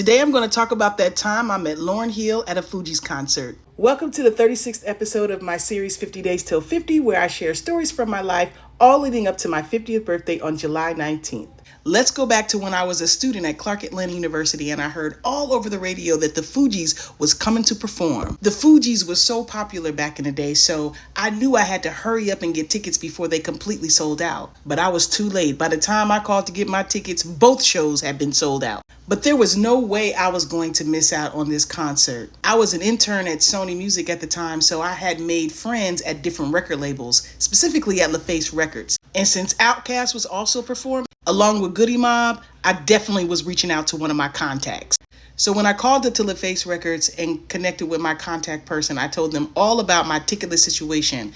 Today I'm going to talk about that time I met Lauryn Hill at a Fugees concert. Welcome to the 36th episode of my series 50 Days Till 50, where I share stories from my life, all leading up to my 50th birthday on July 19th. Let's go back to when I was a student at Clark Atlanta University and I heard all over the radio that the Fugees was coming to perform. The Fugees was so popular back in the day, so I knew I had to hurry up and get tickets before they completely sold out. But I was too late. By the time I called to get my tickets, both shows had been sold out. But there was no way I was going to miss out on this concert. I was an intern at Sony Music at the time, so I had made friends at different record labels, specifically at LaFace Records. And since Outkast was also performing, along with Goody Mob, I definitely was reaching out to one of my contacts. So when I called up to LaFace Records and connected with my contact person, I told them all about my ticketless situation.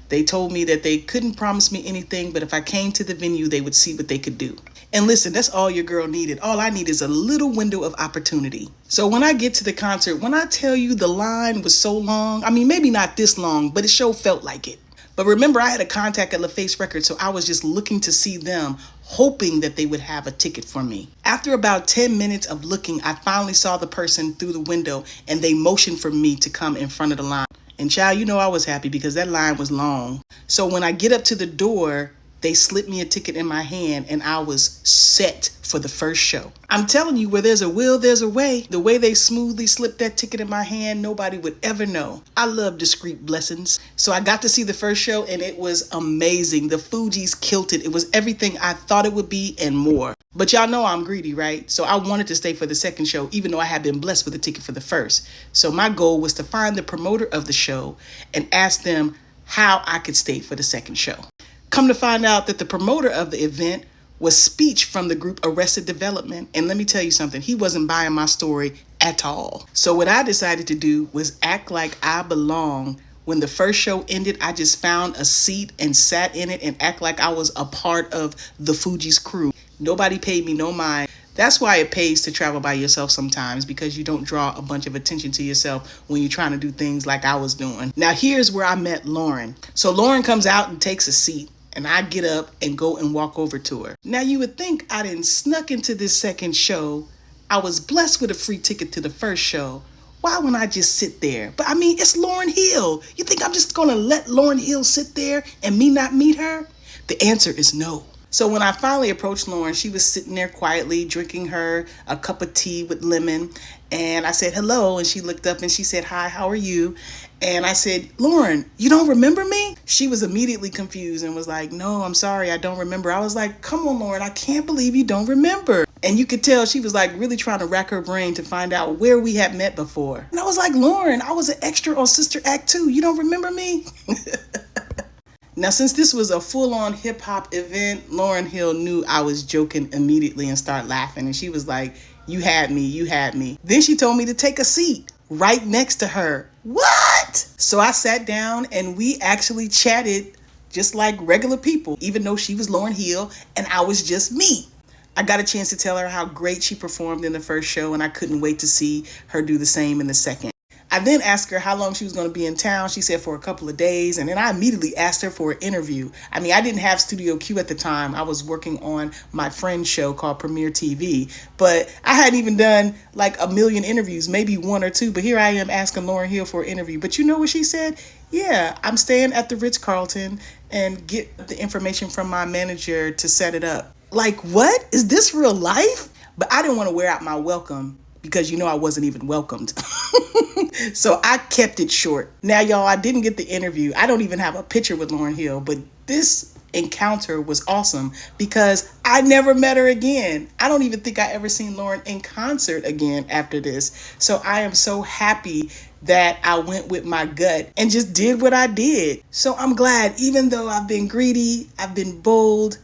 They told me that they couldn't promise me anything, but if I came to the venue, they would see what they could do. And listen, that's all your girl needed. All I need is a little window of opportunity. So when I get to the concert, when I tell you the line was so long, I mean, maybe not this long, but it sure felt like it. But remember, I had a contact at LaFace Records, so I was just looking to see them, hoping that they would have a ticket for me. After about 10 minutes of looking, I finally saw the person through the window, and they motioned for me to come in front of the line. And child, you know I was happy because that line was long. So when I get up to the door, they slipped me a ticket in my hand and I was set for the first show. I'm telling you, where there's a will, there's a way. The way they smoothly slipped that ticket in my hand, nobody would ever know. I love discreet blessings. So I got to see the first show and it was amazing. The Fugees killed it. It was everything I thought it would be and more. But y'all know I'm greedy, right? So I wanted to stay for the second show, even though I had been blessed with a ticket for the first. So my goal was to find the promoter of the show and ask them how I could stay for the second show. Come to find out that the promoter of the event was Speech from the group Arrested Development. And let me tell you something, he wasn't buying my story at all. So what I decided to do was act like I belong. When the first show ended, I just found a seat and sat in it and act like I was a part of the Fugees crew. Nobody paid me no mind. That's why it pays to travel by yourself sometimes, because you don't draw a bunch of attention to yourself when you're trying to do things like I was doing. Now here's where I met Lauryn. So Lauryn comes out and takes a seat. And I get up and go and walk over to her. Now you would think I didn't snuck into this second show. I was blessed with a free ticket to the first show. Why wouldn't I just sit there? But I mean, it's Lauryn Hill. You think I'm just gonna let Lauryn Hill sit there and me not meet her? The answer is no. So when I finally approached Lauryn, she was sitting there quietly drinking her a cup of tea with lemon. And I said, hello. And she looked up and she said, hi, how are you? And I said, Lauryn, you don't remember me? She was immediately confused and was like, no, I'm sorry, I don't remember. I was like, come on, Lauryn, I can't believe you don't remember. And you could tell she was like really trying to rack her brain to find out where we had met before. And I was like, Lauryn, I was an extra on Sister Act 2. You don't remember me? Now, since this was a full-on hip-hop event, Lauryn Hill knew I was joking immediately and started laughing. And she was like, you had me, you had me. Then she told me to take a seat right next to her. What? So I sat down and we actually chatted just like regular people, even though she was Lauryn Hill and I was just me. I got a chance to tell her how great she performed in the first show and I couldn't wait to see her do the same in the second. I then asked her how long she was going to be in town. She said for a couple of days. And then I immediately asked her for an interview. I mean, I didn't have Studio Q at the time. I was working on my friend's show called Premiere TV. But I hadn't even done like a million interviews, maybe one or two. But here I am asking Lauryn Hill for an interview. But you know what she said? Yeah, I'm staying at the Ritz-Carlton and get the information from my manager to set it up. Like, what? Is this real life? But I didn't want to wear out my welcome, because you know I wasn't even welcomed. So I kept it short. Now, y'all, I didn't get the interview. I don't even have a picture with Lauryn Hill, but this encounter was awesome because I never met her again. I don't even think I ever seen Lauryn in concert again after this. So I am so happy that I went with my gut and just did what I did. So I'm glad, even though I've been greedy, I've been bold,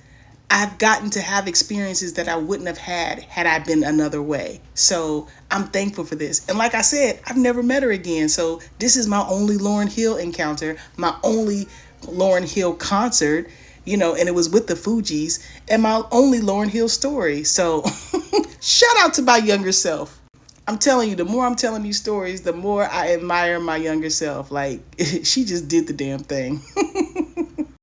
I've gotten to have experiences that I wouldn't have had I been another way. So I'm thankful for this. And like I said, I've never met her again. So this is my only Lauryn Hill encounter, my only Lauryn Hill concert, you know, and it was with the Fugees, and my only Lauryn Hill story. So shout out to my younger self. I'm telling you, the more I'm telling these stories, the more I admire my younger self. Like, she just did the damn thing.